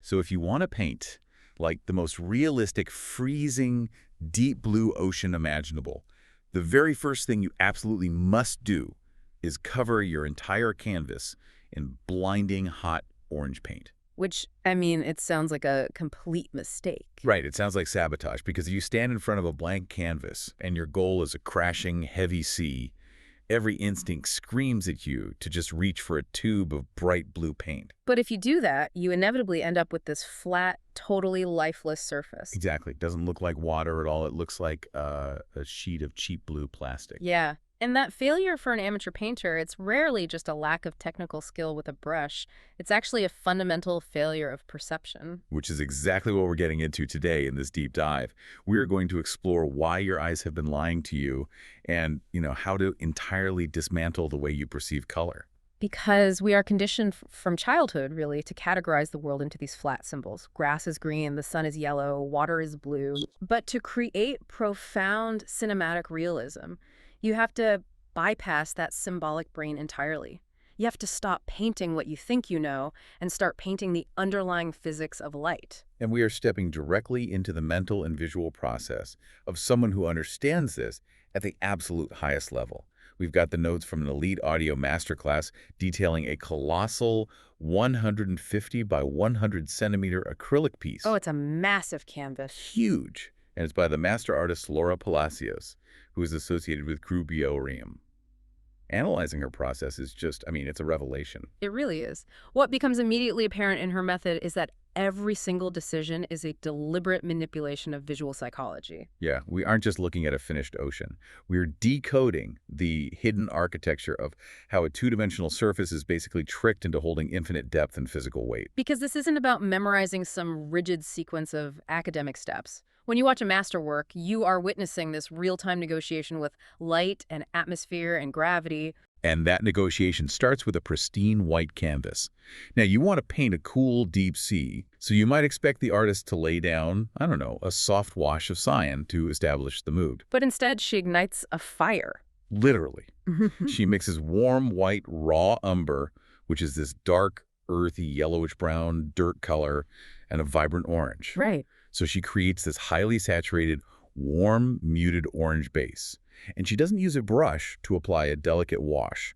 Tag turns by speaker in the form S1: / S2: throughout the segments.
S1: So if you want to paint like the most realistic, freezing, deep blue ocean imaginable, the very first thing you absolutely must do is cover your entire canvas in blinding hot orange paint.
S2: Which, I mean, it sounds like a complete mistake.
S1: Right, it sounds like sabotage, because if you stand in front of a blank canvas and your goal is a crashing, heavy sea, every instinct screams at you to just reach for a tube of bright blue paint.
S2: But if you do that, you inevitably end up with this flat, totally lifeless surface.
S1: Exactly. It doesn't look like water at all. It looks like a sheet of cheap blue plastic.
S2: Yeah. And that failure for an amateur painter, it's rarely just a lack of technical skill with a brush. It's actually a fundamental failure of perception.
S1: Which is exactly what we're getting into today in this deep dive. We are going to explore why your eyes have been lying to you and, how to entirely dismantle the way you perceive color.
S2: Because we are conditioned from childhood, really, to categorize the world into these flat symbols. Grass is green, the sun is yellow, water is blue. But to create profound cinematic realism, you have to bypass that symbolic brain entirely. You have to stop painting what you think you know and start painting the underlying physics of light.
S1: And we are stepping directly into the mental and visual process of someone who understands this at the absolute highest level. We've got the notes from an elite audio masterclass detailing a colossal 150 by 100 centimeter acrylic piece.
S2: Oh, it's a massive canvas.
S1: Huge. And it's by the master artist Laura Palacios, who is associated with Cubio. Analyzing her process is just, it's a revelation.
S2: It really is. What becomes immediately apparent in her method is that every single decision is a deliberate manipulation of visual psychology.
S1: Yeah, we aren't just looking at a finished ocean. We're decoding the hidden architecture of how a two-dimensional surface is basically tricked into holding infinite depth and physical weight.
S2: Because this isn't about memorizing some rigid sequence of academic steps. When you watch a masterwork, you are witnessing this real-time negotiation with light and atmosphere and gravity.
S1: And that negotiation starts with a pristine white canvas. Now, you want to paint a cool, deep sea, so you might expect the artist to lay down, a soft wash of cyan to establish the mood.
S2: But instead, she ignites a fire.
S1: Literally. She mixes warm, white, raw umber, which is this dark, earthy, yellowish-brown dirt color, and a vibrant orange.
S2: Right.
S1: So she creates this highly saturated, warm, muted orange base. And she doesn't use a brush to apply a delicate wash.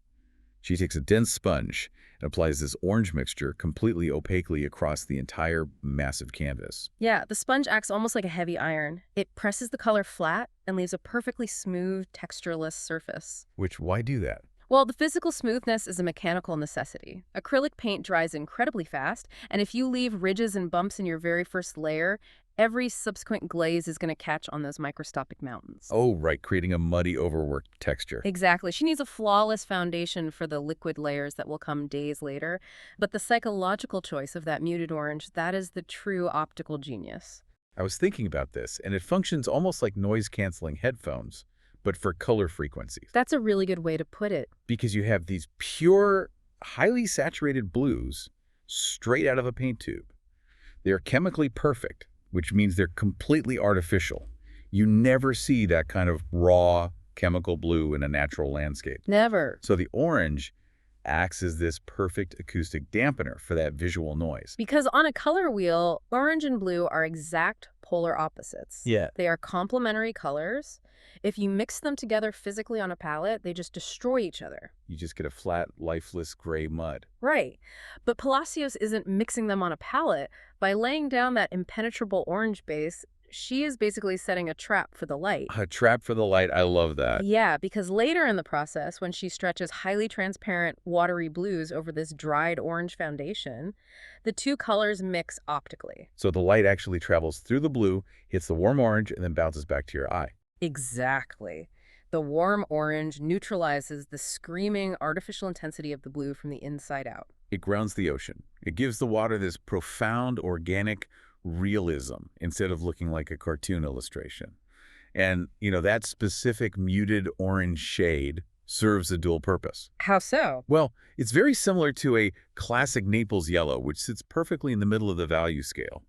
S1: She takes a dense sponge and applies this orange mixture completely opaquely across the entire massive canvas.
S2: Yeah, the sponge acts almost like a heavy iron. It presses the color flat and leaves a perfectly smooth, textureless surface.
S1: Why do that?
S2: Well, the physical smoothness is a mechanical necessity. Acrylic paint dries incredibly fast, and if you leave ridges and bumps in your very first layer, every subsequent glaze is going to catch on those microscopic mountains.
S1: Oh, right, creating a muddy, overworked texture.
S2: Exactly. She needs a flawless foundation for the liquid layers that will come days later. But the psychological choice of that muted orange, that is the true optical genius.
S1: I was thinking about this, and it functions almost like noise-canceling headphones, but for color frequencies.
S2: That's a really good way to put it.
S1: Because you have these pure, highly saturated blues straight out of a paint tube. They are chemically perfect, which means they're completely artificial. You never see that kind of raw chemical blue in a natural landscape.
S2: Never.
S1: So the orange acts as this perfect acoustic dampener for that visual noise.
S2: Because on a color wheel, orange and blue are exact polar opposites.
S1: Yeah.
S2: They are complementary colors. If you mix them together physically on a palette, they just destroy each other.
S1: You just get a flat, lifeless gray mud.
S2: Right. But Palacios isn't mixing them on a palette. By laying down that impenetrable orange base, she is basically setting a trap for the light.
S1: A trap for the light, I love that.
S2: Yeah, because later in the process, when she stretches highly transparent, watery blues over this dried orange foundation, the two colors mix optically.
S1: So the light actually travels through the blue, hits the warm orange, and then bounces back to your eye.
S2: Exactly. The warm orange neutralizes the screaming artificial intensity of the blue from the inside out.
S1: It grounds the ocean. It gives the water this profound, organic realism instead of looking like a cartoon illustration. And, that specific muted orange shade serves a dual purpose.
S2: How so?
S1: Well, it's very similar to a classic Naples yellow, which sits perfectly in the middle of the value scale.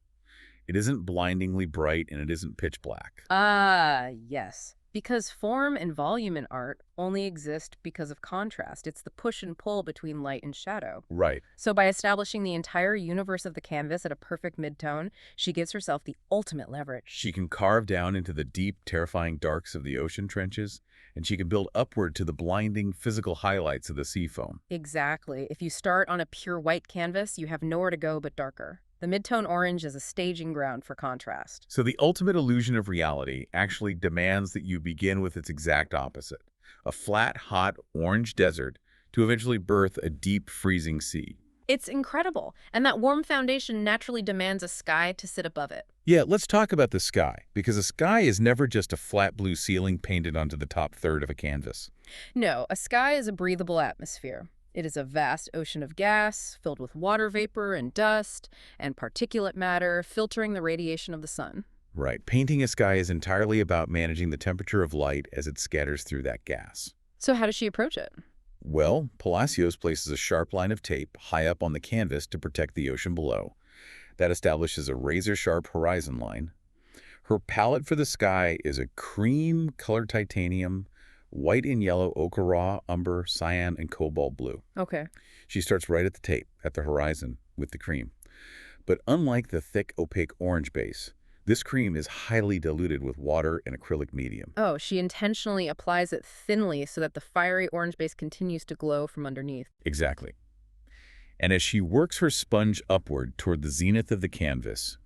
S1: It isn't blindingly bright and it isn't pitch black.
S2: Ah, yes. Because form and volume in art only exist because of contrast. It's the push and pull between light and shadow.
S1: Right.
S2: So by establishing the entire universe of the canvas at a perfect midtone, she gives herself the ultimate leverage.
S1: She can carve down into the deep, terrifying darks of the ocean trenches, and she can build upward to the blinding physical highlights of the sea foam.
S2: Exactly. If you start on a pure white canvas, you have nowhere to go but darker. The midtone orange is a staging ground for contrast.
S1: So the ultimate illusion of reality actually demands that you begin with its exact opposite, a flat, hot, orange desert to eventually birth a deep, freezing sea.
S2: It's incredible, and that warm foundation naturally demands a sky to sit above it.
S1: Yeah, let's talk about the sky, because a sky is never just a flat blue ceiling painted onto the top third of a canvas.
S2: No, a sky is a breathable atmosphere. It is a vast ocean of gas, filled with water vapor and dust and particulate matter, filtering the radiation of the sun.
S1: Right. Painting a sky is entirely about managing the temperature of light as it scatters through that gas.
S2: So how does she approach it?
S1: Well, Palacios places a sharp line of tape high up on the canvas to protect the ocean below. That establishes a razor-sharp horizon line. Her palette for the sky is a cream-colored titanium, white and yellow ochre raw, umber, cyan, and cobalt blue.
S2: Okay.
S1: She starts right at the tape, at the horizon, with the cream. But unlike the thick, opaque orange base, this cream is highly diluted with water and acrylic medium.
S2: Oh, she intentionally applies it thinly so that the fiery orange base continues to glow from underneath.
S1: Exactly. And as she works her sponge upward toward the zenith of the canvas,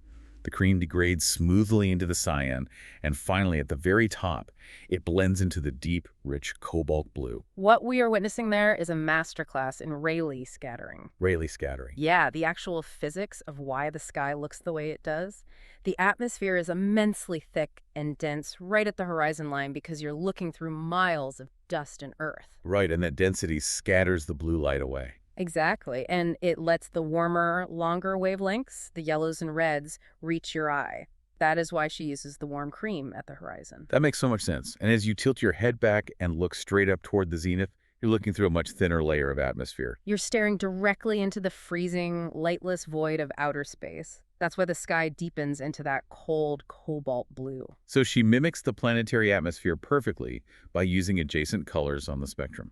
S1: the cream degrades smoothly into the cyan, and finally, at the very top, it blends into the deep, rich cobalt blue.
S2: What we are witnessing there is a masterclass in Rayleigh scattering.
S1: Rayleigh scattering.
S2: Yeah, the actual physics of why the sky looks the way it does. The atmosphere is immensely thick and dense right at the horizon line because you're looking through miles of dust and earth.
S1: Right, and that density scatters the blue light away.
S2: Exactly, and it lets the warmer, longer wavelengths, the yellows and reds, reach your eye. That is why she uses the warm cream at the horizon.
S1: That makes so much sense. And as you tilt your head back and look straight up toward the zenith, you're looking through a much thinner layer of atmosphere.
S2: You're staring directly into the freezing, lightless void of outer space. That's why the sky deepens into that cold cobalt blue.
S1: So she mimics the planetary atmosphere perfectly by using adjacent colors on the spectrum.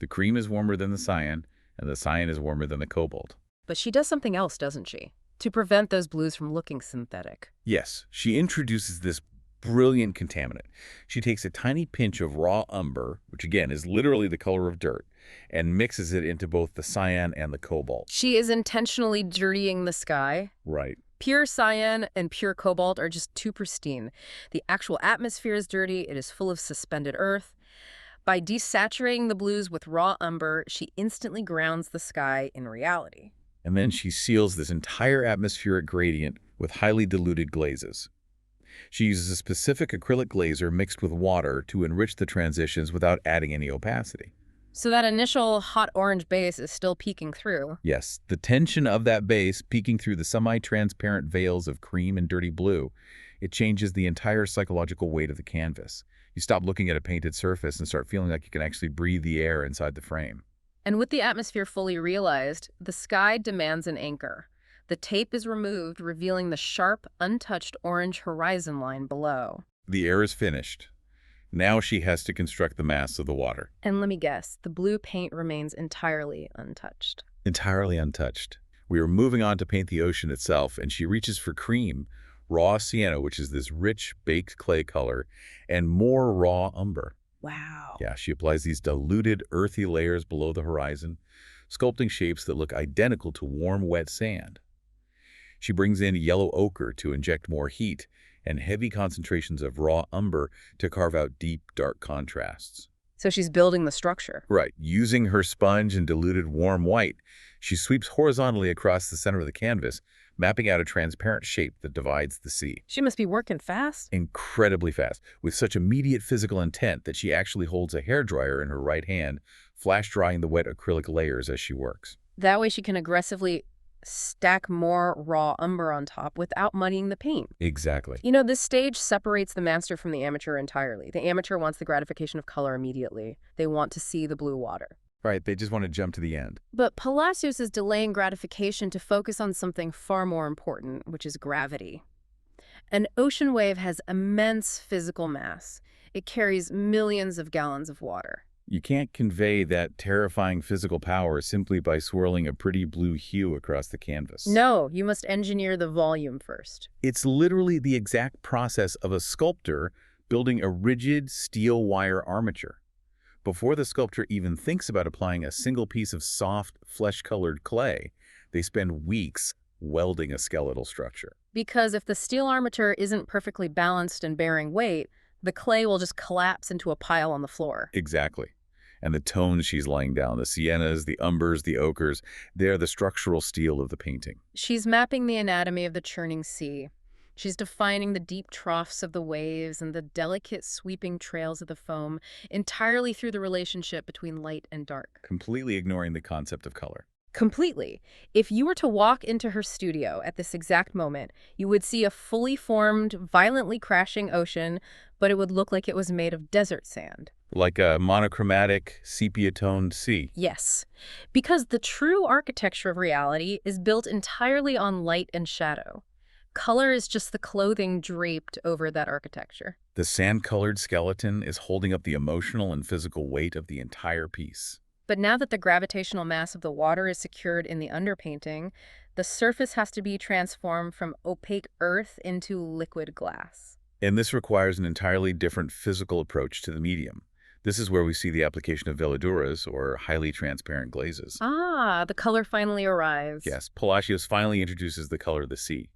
S1: The cream is warmer than the cyan, and the cyan is warmer than the cobalt.
S2: But she does something else, doesn't she? To prevent those blues from looking synthetic.
S1: Yes, she introduces this brilliant contaminant. She takes a tiny pinch of raw umber, which again is literally the color of dirt, and mixes it into both the cyan and the cobalt.
S2: She is intentionally dirtying the sky.
S1: Right.
S2: Pure cyan and pure cobalt are just too pristine. The actual atmosphere is dirty. It is full of suspended earth. By desaturating the blues with raw umber, she instantly grounds the sky in reality.
S1: And then she seals this entire atmospheric gradient with highly diluted glazes. She uses a specific acrylic glazer mixed with water to enrich the transitions without adding any opacity.
S2: So that initial hot orange base is still peeking through.
S1: Yes, the tension of that base peeking through the semi-transparent veils of cream and dirty blue, it changes the entire psychological weight of the canvas. You stop looking at a painted surface and start feeling like you can actually breathe the air inside the frame.
S2: And with the atmosphere fully realized, the sky demands an anchor. The tape is removed, revealing the sharp, untouched orange horizon line below.
S1: The air is finished. Now she has to construct the mass of the water.
S2: And let me guess, the blue paint remains entirely untouched.
S1: Entirely untouched. We are moving on to paint the ocean itself, and she reaches for cream, raw sienna, which is this rich baked clay color, and more raw umber.
S2: Wow.
S1: Yeah, she applies these diluted, earthy layers below the horizon, sculpting shapes that look identical to warm, wet sand. She brings in yellow ochre to inject more heat, and heavy concentrations of raw umber to carve out deep, dark contrasts.
S2: So she's building the structure.
S1: Right. Using her sponge and diluted warm white, she sweeps horizontally across the center of the canvas, mapping out a transparent shape that divides the sea.
S2: She must be working fast.
S1: Incredibly fast, with such immediate physical intent that she actually holds a hairdryer in her right hand, flash drying the wet acrylic layers as she works.
S2: That way she can aggressively stack more raw umber on top without muddying the paint.
S1: Exactly.
S2: You know, this stage separates the master from the amateur entirely. The amateur wants the gratification of color immediately. They want to see the blue water.
S1: Right, they just want to jump to the end.
S2: But Palacios is delaying gratification to focus on something far more important, which is gravity. An ocean wave has immense physical mass. It carries millions of gallons of water.
S1: You can't convey that terrifying physical power simply by swirling a pretty blue hue across the canvas.
S2: No, you must engineer the volume first.
S1: It's literally the exact process of a sculptor building a rigid steel wire armature. Before the sculptor even thinks about applying a single piece of soft, flesh-colored clay, they spend weeks welding a skeletal structure.
S2: Because if the steel armature isn't perfectly balanced and bearing weight, the clay will just collapse into a pile on the floor.
S1: Exactly. And the tones she's laying down, the siennas, the umbers, the ochres, they're the structural steel of the painting.
S2: She's mapping the anatomy of the churning sea. She's defining the deep troughs of the waves and the delicate sweeping trails of the foam entirely through the relationship between light and dark.
S1: Completely ignoring the concept of color.
S2: Completely. If you were to walk into her studio at this exact moment, you would see a fully formed, violently crashing ocean, but it would look like it was made of desert sand.
S1: Like a monochromatic, sepia-toned sea.
S2: Yes, because the true architecture of reality is built entirely on light and shadow. Color is just the clothing draped over that architecture.
S1: The sand-colored skeleton is holding up the emotional and physical weight of the entire piece.
S2: But now that the gravitational mass of the water is secured in the underpainting, the surface has to be transformed from opaque earth into liquid glass.
S1: And this requires an entirely different physical approach to the medium. This is where we see the application of veladuras, or highly transparent glazes.
S2: Ah, the color finally arrives.
S1: Yes, Palacios finally introduces the color of the sea.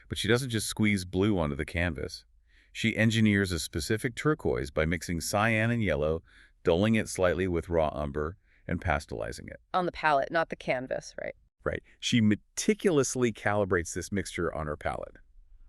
S1: But she doesn't just squeeze blue onto the canvas. She engineers a specific turquoise by mixing cyan and yellow, dulling it slightly with raw umber, and pastelizing it.
S2: On the palette, not the canvas, right?
S1: Right. She meticulously calibrates this mixture on her palette.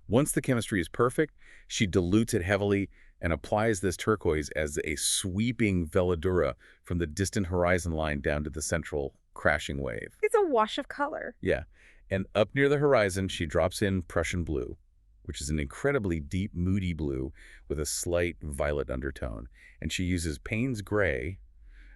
S1: Once the chemistry is perfect, she dilutes it heavily and applies this turquoise as a sweeping veladura from the distant horizon line down to the central crashing wave.
S2: It's a wash of color.
S1: Yeah. And up near the horizon, she drops in Prussian Blue, which is an incredibly deep, moody blue with a slight violet undertone. And she uses Payne's gray,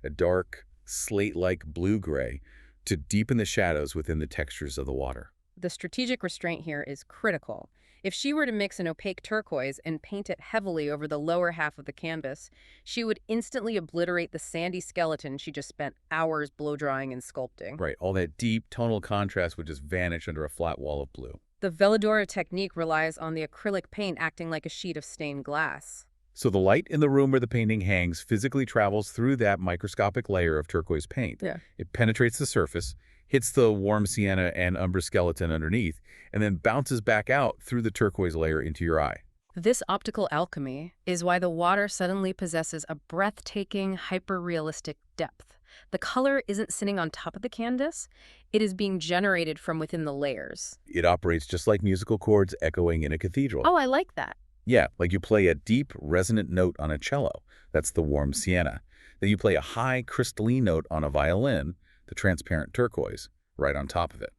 S1: a dark, slate-like blue-gray, to deepen the shadows within the textures of the water.
S2: The strategic restraint here is critical. If she were to mix an opaque turquoise and paint it heavily over the lower half of the canvas, she would instantly obliterate the sandy skeleton she just spent hours blow-drying and sculpting.
S1: Right, all that deep tonal contrast would just vanish under a flat wall of blue.
S2: The veladura technique relies on the acrylic paint acting like a sheet of stained glass.
S1: So the light in the room where the painting hangs physically travels through that microscopic layer of turquoise paint.
S2: Yeah.
S1: It penetrates the surface, hits the warm sienna and umber skeleton underneath, and then bounces back out through the turquoise layer into your eye.
S2: This optical alchemy is why the water suddenly possesses a breathtaking, hyper-realistic depth. The color isn't sitting on top of the canvas, it is being generated from within the layers.
S1: It operates just like musical chords echoing in a cathedral.
S2: Oh, I like that.
S1: Yeah, like you play a deep, resonant note on a cello. That's the warm sienna. Then you play a high, crystalline note on a violin, the transparent turquoise, right on top of it.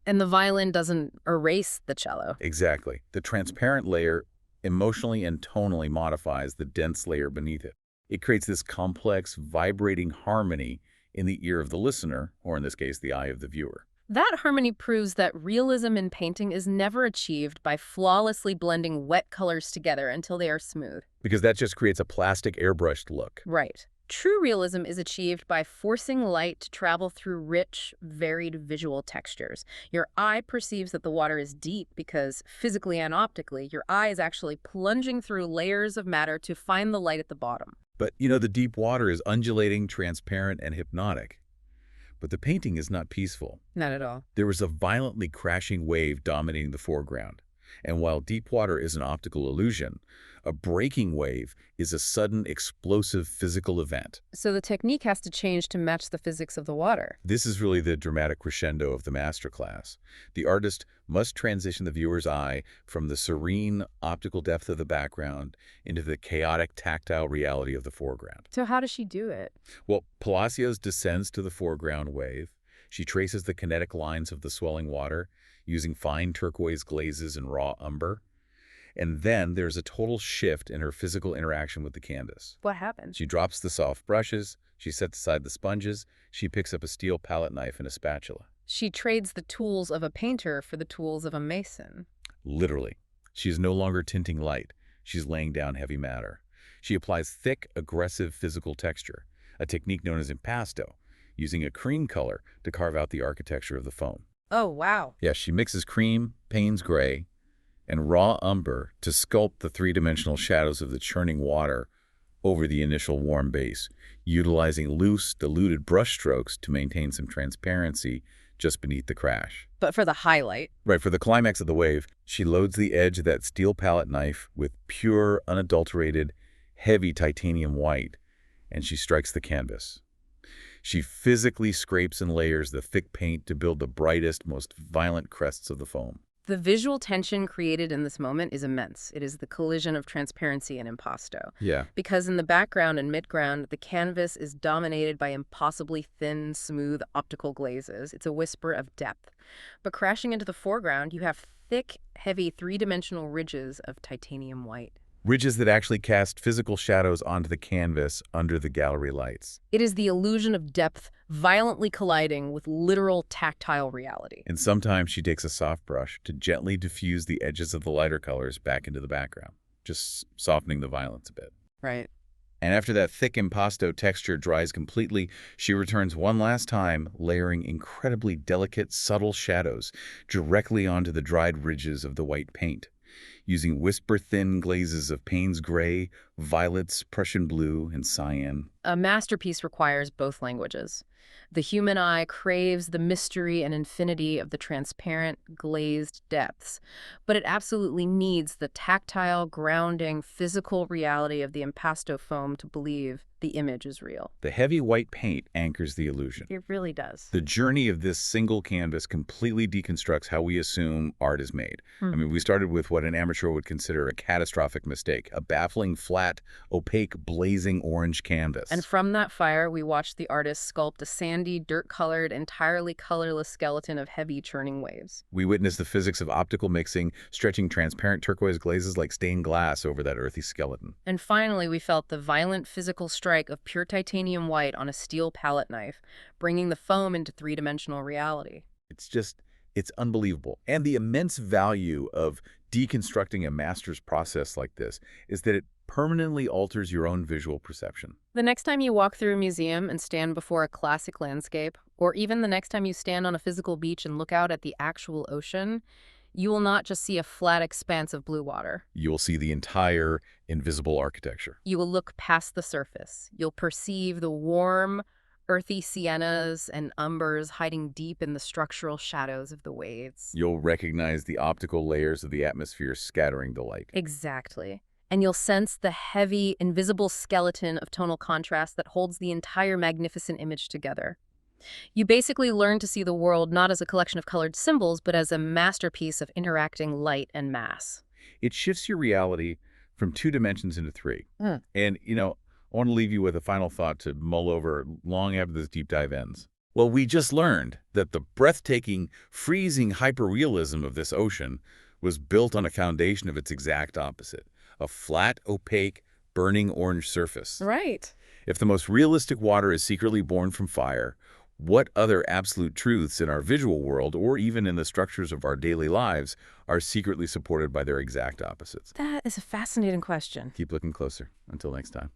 S2: And the violin doesn't erase the cello.
S1: Exactly. The transparent layer emotionally and tonally modifies the dense layer beneath it. It creates this complex, vibrating harmony in the ear of the listener, or in this case, the eye of the viewer.
S2: That harmony proves that realism in painting is never achieved by flawlessly blending wet colors together until they are smooth.
S1: Because that just creates a plastic airbrushed look.
S2: Right. True realism is achieved by forcing light to travel through rich, varied visual textures. Your eye perceives that the water is deep because, physically and optically, your eye is actually plunging through layers of matter to find the light at the bottom.
S1: But, the deep water is undulating, transparent, and hypnotic. But the painting is not peaceful.
S2: Not at all.
S1: There is a violently crashing wave dominating the foreground. And while deep water is an optical illusion, a breaking wave is a sudden, explosive physical event.
S2: So the technique has to change to match the physics of the water.
S1: This is really the dramatic crescendo of the masterclass. The artist must transition the viewer's eye from the serene optical depth of the background into the chaotic tactile reality of the foreground.
S2: So how does she do it?
S1: Well, Palacios descends to the foreground wave. She traces the kinetic lines of the swelling water using fine turquoise glazes and raw umber. And then there's a total shift in her physical interaction with the canvas.
S2: What happens?
S1: She drops the soft brushes, she sets aside the sponges, she picks up a steel palette knife and a spatula.
S2: She trades the tools of a painter for the tools of a mason.
S1: Literally. She is no longer tinting light. She's laying down heavy matter. She applies thick, aggressive physical texture, a technique known as impasto, using a cream color to carve out the architecture of the foam.
S2: Oh, wow.
S1: Yeah, she mixes cream, Payne's gray, and raw umber to sculpt the three-dimensional shadows of the churning water over the initial warm base, utilizing loose, diluted brushstrokes to maintain some transparency just beneath the crash.
S2: But for the highlight.
S1: Right, for the climax of the wave, she loads the edge of that steel palette knife with pure, unadulterated, heavy titanium white, and she strikes the canvas. She physically scrapes and layers the thick paint to build the brightest, most violent crests of the foam.
S2: The visual tension created in this moment is immense. It is the collision of transparency and impasto.
S1: Yeah.
S2: Because in the background and midground, the canvas is dominated by impossibly thin, smooth optical glazes. It's a whisper of depth. But crashing into the foreground, you have thick, heavy, three-dimensional ridges of titanium white.
S1: Ridges that actually cast physical shadows onto the canvas under the gallery lights.
S2: It is the illusion of depth violently colliding with literal tactile reality.
S1: And sometimes she takes a soft brush to gently diffuse the edges of the lighter colors back into the background, just softening the violence a bit.
S2: Right.
S1: And after that thick impasto texture dries completely, she returns one last time, layering incredibly delicate, subtle shadows directly onto the dried ridges of the white paint, using whisper-thin glazes of Payne's gray, violets, Prussian blue, and cyan.
S2: A masterpiece requires both languages. The human eye craves the mystery and infinity of the transparent, glazed depths, but it absolutely needs the tactile, grounding, physical reality of the impasto foam to believe the image is real.
S1: The heavy white paint anchors the illusion.
S2: It really does.
S1: The journey of this single canvas completely deconstructs how we assume art is made. I mean, we started with what an amateur would consider a catastrophic mistake, a baffling, flat, opaque, blazing orange canvas.
S2: And from that fire, we watched the artist sculpt a sandy, dirt-colored, entirely colorless skeleton of heavy churning waves.
S1: We witnessed the physics of optical mixing, stretching transparent turquoise glazes like stained glass over that earthy skeleton.
S2: And finally, we felt the violent physical strike of pure titanium white on a steel palette knife, bringing the foam into three-dimensional reality.
S1: It's unbelievable. And the immense value of deconstructing a master's process like this is that it permanently alters your own visual perception.
S2: The next time you walk through a museum and stand before a classic landscape, or even the next time you stand on a physical beach and look out at the actual ocean, you will not just see a flat expanse of blue water.
S1: You will see the entire invisible architecture.
S2: You will look past the surface. You'll perceive the warm, earthy siennas and umbers hiding deep in the structural shadows of the waves.
S1: You'll recognize the optical layers of the atmosphere scattering the light.
S2: Exactly. And you'll sense the heavy, invisible skeleton of tonal contrast that holds the entire magnificent image together. You basically learn to see the world not as a collection of colored symbols, but as a masterpiece of interacting light and mass.
S1: It shifts your reality from 2 dimensions into 3. And, I want to leave you with a final thought to mull over long after this deep dive ends. Well, we just learned that the breathtaking, freezing hyperrealism of this ocean was built on a foundation of its exact opposite, a flat, opaque, burning orange surface.
S2: Right.
S1: If the most realistic water is secretly born from fire, what other absolute truths in our visual world, or even in the structures of our daily lives, are secretly supported by their exact opposites?
S2: That is a fascinating question.
S1: Keep looking closer. Until next time.